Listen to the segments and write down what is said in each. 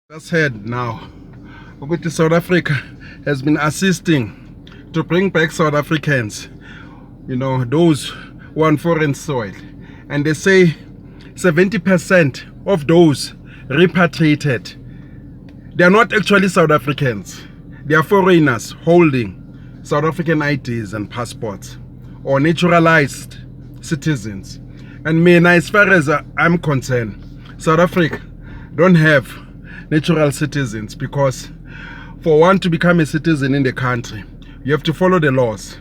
Just heard now, South Africa has been assisting to bring back South Africans, those who are on foreign soil. And they say 70% of those repatriated, they are not actually South Africans. They are foreigners holding South African IDs and passports, or naturalized citizens. And as far as I'm concerned, South Africa don't have natural citizens, because for one to become a citizen in the country, you have to follow the laws.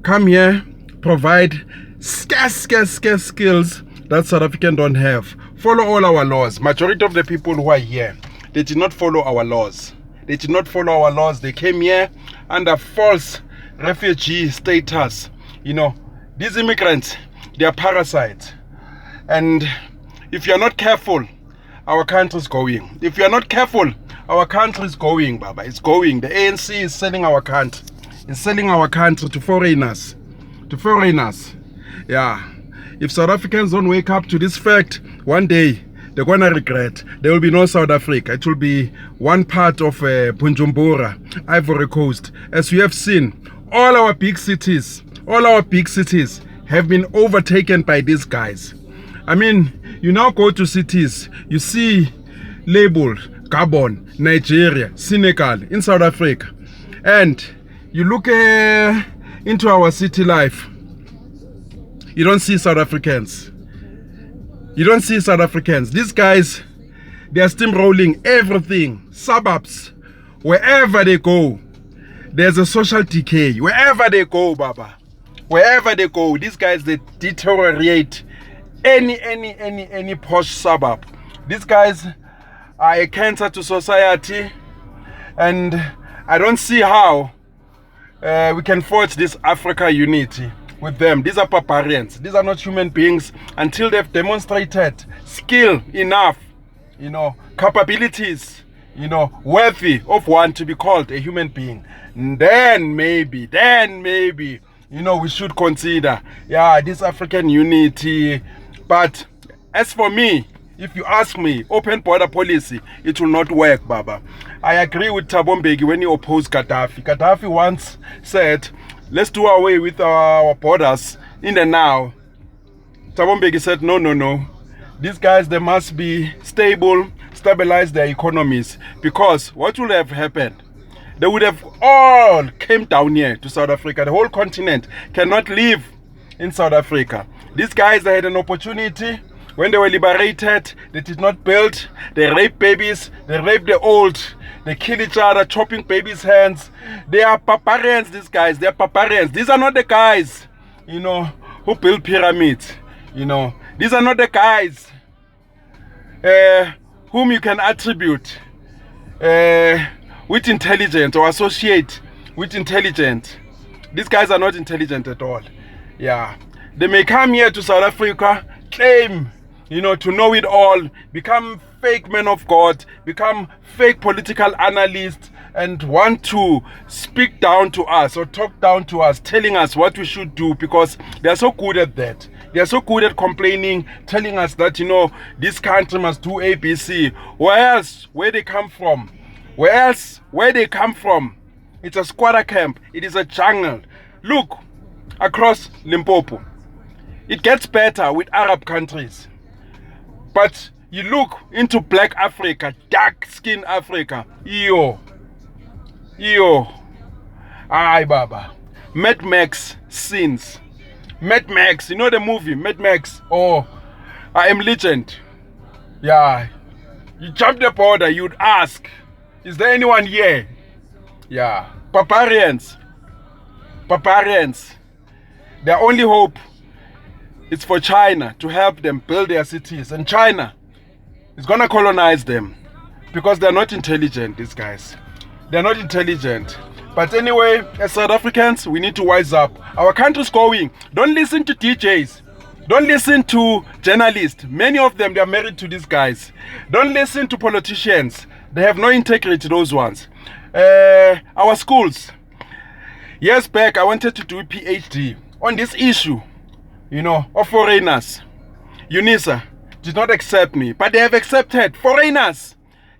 Come here, provide scarce skills that South Africans don't have. Follow all our laws. Majority of the people who are here, they did not follow our laws. They did not follow our laws. They came here under false refugee status. These immigrants, they are parasites. And if you're not careful, our country is going. If you're not careful, our country is going, Baba. It's going. The ANC is selling our country. It's selling our country to foreigners. To foreigners. Yeah. If South Africans don't wake up to this fact, one day they're gonna regret. There will be no South Africa. It will be one part of Bujumbura, Ivory Coast. As we have seen, all our big cities have been overtaken by these guys. I mean, you now go to cities, you see labeled Gabon, Nigeria, Senegal, in South Africa. And you look into our city life, you don't see South Africans. You don't see South Africans. These guys, they are steamrolling everything. Suburbs, wherever they go, there's a social decay. Wherever they go, Baba. Wherever they go, these guys, they deteriorate any posh suburb. These guys are a cancer to society, and I don't see how we can forge this Africa unity with them. These are barbarians. These are not human beings until they've demonstrated skill enough, capabilities, worthy of one to be called a human being. Then maybe, we should consider, this African unity. But as for me, if you ask me, open border policy, it will not work, Baba. I agree with Thabo Mbeki when he opposed Gaddafi. Gaddafi once said, let's do away with our borders in the now. Thabo Mbeki said, no. These guys, they must be stable, stabilize their economies. Because what would have happened? They would have all came down here to South Africa. The whole continent cannot live in South Africa. These guys, they had an opportunity. When they were liberated, they did not build. They rape babies. They rape the old. They kill each other, chopping babies' hands. They are barbarians, these guys. They are barbarians. These are not the guys, who build pyramids. These are not the guys whom you can attribute with intelligence or associate with intelligence. These guys are not intelligent at all. Yeah. They may come here to South Africa, claim, to know it all, become fake men of God, become fake political analysts, and want to speak down to us or talk down to us, telling us what we should do, because they are so good at that. They are so good at complaining, telling us that, this country must do ABC. Where they come from? Where they come from? It's a squatter camp. It is a jungle. Look, across Limpopo. It gets better with Arab countries. But you look into black Africa, dark skin Africa. Aye, Baba. Mad Max scenes. Mad Max, you know the movie, Mad Max? Oh, I Am Legend. Yeah. You jump the border, you'd ask, is there anyone here? Yeah. Barbarians. Their only hope is for China to help them build their cities. And China is going to colonize them because they're not intelligent, these guys. They're not intelligent. But anyway, as South Africans, we need to wise up. Our country's going. Don't listen to DJs. Don't listen to journalists. Many of them, they are married to these guys. Don't listen to politicians. They have no integrity, those ones. Our schools. Years back, I wanted to do a PhD on this issue, of foreigners. UNISA did not accept me, but they have accepted foreigners.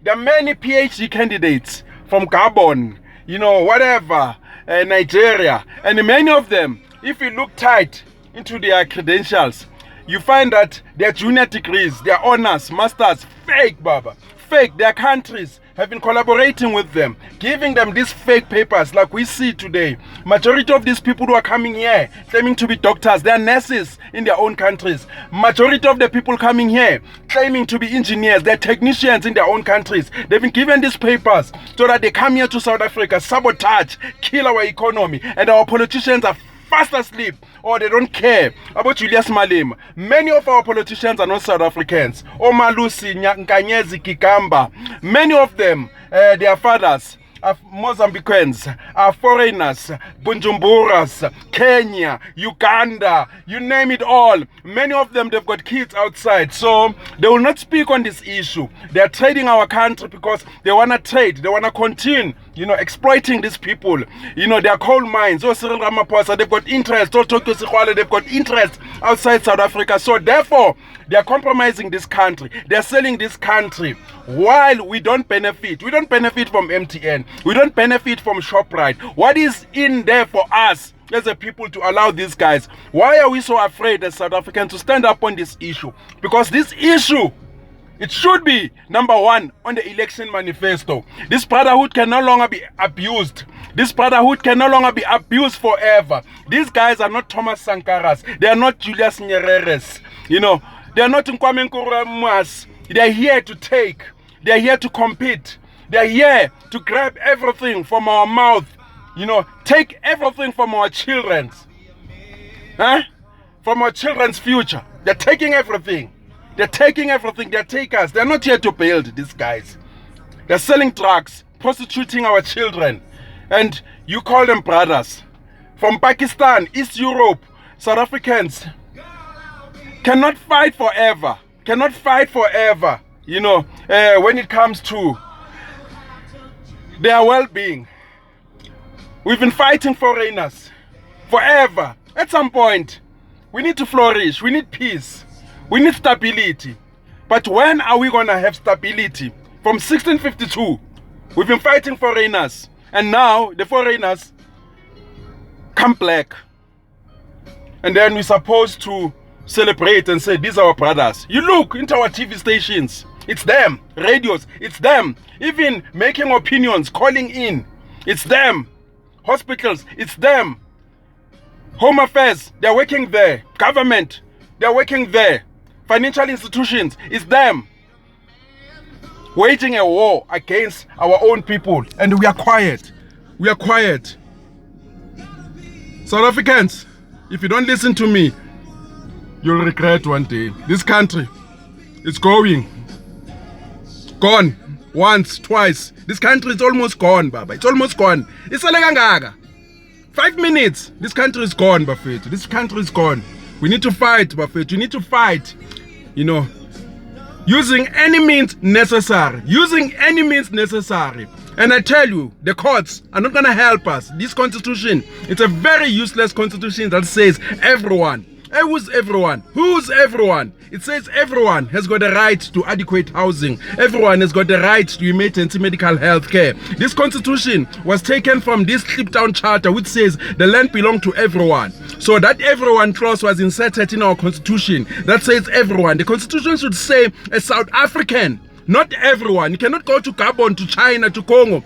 There are many PhD candidates from Gabon, you know, whatever, Nigeria, and many of them, if you look tight into their credentials, you find that their junior degrees, their honors, masters, fake, Baba, fake. Their countries have been collaborating with them, giving them these fake papers like we see today. Majority of these people who are coming here claiming to be doctors, they are nurses in their own countries. Majority of the people coming here claiming to be engineers, they're technicians in their own countries. They've been given these papers so that they come here to South Africa, sabotage, kill our economy, and our politicians are fast asleep, or they don't care about Julius Malema. Many of our politicians are not South Africans. Omalusi, Nkanyezi, Kigamba, many of them, their fathers are Mozambicans, are foreigners, Bunjumburas, Kenya, Uganda, you name it all. Many of them, they've got kids outside, so they will not speak on this issue. They are trading our country because they want to trade, they want to continue, you know, exploiting these people. You know, their coal mines, oh, Cyril Ramaphosa, they've got interest, oh, Tokyo Sikwale, they've got interest outside South Africa. So therefore, they are compromising this country. They are selling this country while we don't benefit. We don't benefit from MTN. We don't benefit from ShopRite. What is in there for us as a people to allow these guys? Why are we so afraid as South Africans to stand up on this issue? Because this issue, it should be number one on the election manifesto. This brotherhood can no longer be abused. This brotherhood can no longer be abused forever. These guys are not Thomas Sankaras. They are not Julius Nyereres. You know, they are not Nkwame Nkrumahs. They are here to take. They are here to compete. They are here to grab everything from our mouth. You know, take everything from our children's. Huh? From our children's future. They're taking everything. They're taking everything. They're takers. They're not here to build, these guys. They're selling drugs, prostituting our children. And you call them brothers. From Pakistan, East Europe, South Africans cannot fight forever. Cannot fight forever, you know, when it comes to their well-being. We've been fighting foreigners forever. At some point, we need to flourish. We need peace. We need stability. But when are we going to have stability? From 1652, we've been fighting foreigners. And now the foreigners come back. And then we're supposed to celebrate and say, these are our brothers. You look into our TV stations. It's them. Radios. It's them. Even making opinions, calling in. It's them. Hospitals. It's them. Home affairs. They're working there. Government. They're working there. Financial institutions. It's them. Waging a war against our own people. And we are quiet. We are quiet. South Africans, if you don't listen to me, you'll regret one day. This country is going. Gone. Once, twice. This country is almost gone, Baba. It's almost gone. It's a 5 minutes. This country is gone, Bafethu. This country is gone. We need to fight, Bafethu. We need to fight. You know, using any means necessary. Using any means necessary. And I tell you, the courts are not going to help us. This constitution, it's a very useless constitution that says everyone. Who's everyone? Who's everyone? It says everyone has got the right to adequate housing. Everyone has got the right to emergency medical health care. This constitution was taken from this Kliptown Charter, which says the land belongs to everyone. So that everyone clause was inserted in our constitution. That says everyone. The constitution should say a South African, not everyone. You cannot go to Gabon, to China, to Congo.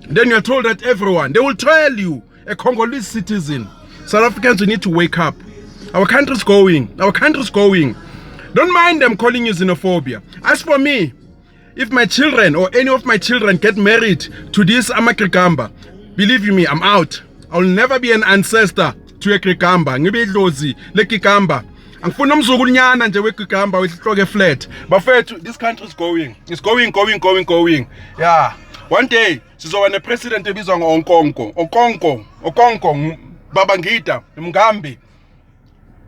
Then you're told that everyone. They will tell you, a Congolese citizen. South Africans, we need to wake up. Our country's going. Our country's going. Don't mind them calling you xenophobia. As for me, if my children or any of my children get married to this AMA-GRIGAMBA, believe you me, I'm out. I'll never be an ancestor to a Grigamba. Ngibe idlozi le Grigamba. Angifuna umzukulnyana nje we Grigamba wehloke flat. But this country is going. It's going. Yeah. One day, sizoba ne president ebizwa ngo Okonko, Babangida, Mugambi.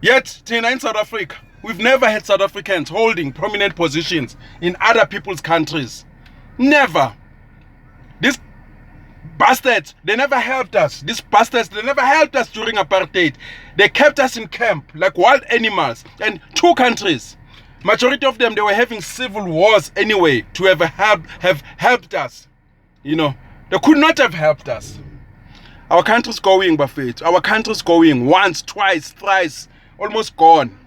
Yet, in South Africa, we've never had South Africans holding prominent positions in other people's countries. Never. These bastards, they never helped us. These bastards, they never helped us during apartheid. They kept us in camp like wild animals. And 2 countries, Majority of them, they were having civil wars anyway to have helped us. You know, they could not have helped us. Our country's going, Buffett. Our country's going once, twice, thrice, almost gone.